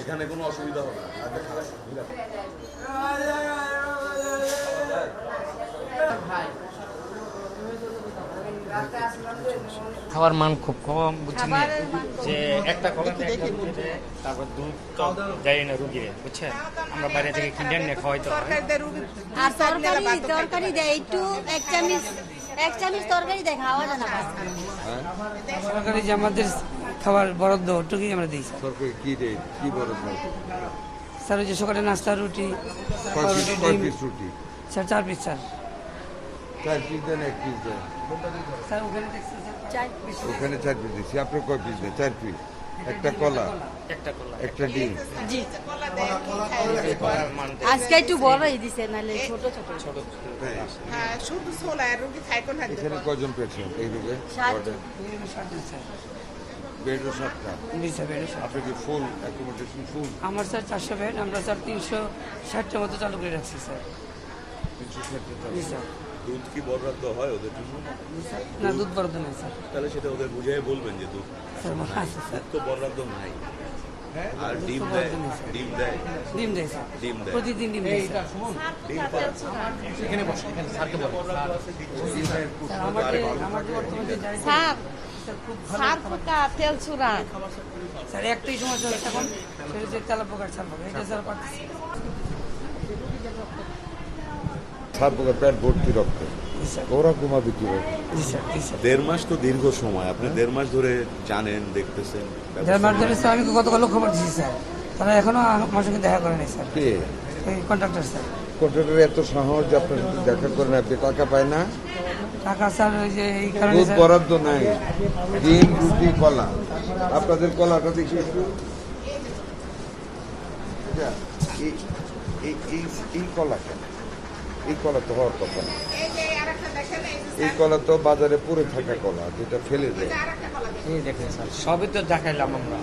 এখানে কোনো অসুবিধা হবে খাবার মান খুব কম, বুঝছেন, যে একটা কলা তারপর দুধ দেয় না রুগীরে, বুঝছেন, আমরা বাইরে থেকে কিনে নিয়ে খাওয়াইতে হয়। আর তরকারি দেয় একটু, এক চামচ তরকারি দেয়, খাওয়া যায় না। সরকারি যে আমাদের খাবার বরাদ্দ ওটুকুই আমরা দিই। সরকারি কি রেট, কি বরাদ্দ? স্যার ওই যে সকালে নাস্তা রুটি, কয় পিস রুটি? Sir 4 piece sir. 4 পিস দেন, 1 পিস দেন? স্যার ওখানে দেখছি স্যার 4 পিস। ওখানে 4 পিস দিচ্ছি, আপনার কয় পিস দেন? 4 পিস। একটা কলা, একটা ডিম। জি, আজকে একটু বড়ই দিছে, নাহলে ছোট ছোট। হ্যাঁ, শুধু ছোলা রুগী খায় কোন হাতে? এখানে কয়জন পেশেন্ট এই রোগে? বেডও 7টা। জি স্যার, বেড। আপনার কি ফুল অ্যাকোমোডেশন ফুল? আমার স্যার 400 বেড, আমরা স্যার 360টার মতো চালু করে রাখছি স্যার। 360টা। জি স্যার। দুধ কি বরাদ্দ হয় ওদের জন্য? না, দুধ বরাদ্দ নেই স্যার। তাহলে সেটা ওদের বুঝিয়ে বলবেন যে দুধ স্যার আছে স্যার। তো বরাদ্দ নাই। আর ডিম দেয়? ডিম দেয়? ডিম দেয় স্যার, ডিম দেয় প্রতিদিন ডিম দেয় স্যার। এখানে বসে, এখানে স্যারকে বলো। স্যার আমাদের বর্তমানে যাই সার ফুটা তেল চুরা। স্যার একটাই সমস্যা হচ্ছে এখন, সেটা হচ্ছে তেলাপোকার ছাড় পাবে, এটা স্যার পাচ্ছি। সার পোকা পেট ভর্তি রক্ত, ওরা ঘুমাবে কিভাবে? জি স্যার, জি স্যার। 1.5 মাস তো দীর্ঘ সময়, আপনি 1.5 মাস ধরে জানেন, দেখতেছেন। দেড় ধরে স্যার আমি গতকালও খবর দিয়েছি স্যার, তারা এখনো আমার সঙ্গে দেখা করেনি স্যার। কে? এই কন্ট্রাক্টর স্যার। কন্ট্রাক্টর এত সাহস যে আপনার সাথে দেখা করেন, আপনি টাকা পায় না? টাকা স্যার ওই যে এই কারণে দুধ স্যার। বরাদ্দ নাই, ডিম রুটি কলা। আপনাদের কলাটা দেখি একটু। এই কলা কেন? এই কলা তো হওয়ার কথা না। এই কলা তো বাজারে পড়ে থাকা কলা, যেটা ফেলে দেয়। এই দেখেন স্যার, সবই তো দেখাইলাম আমরা।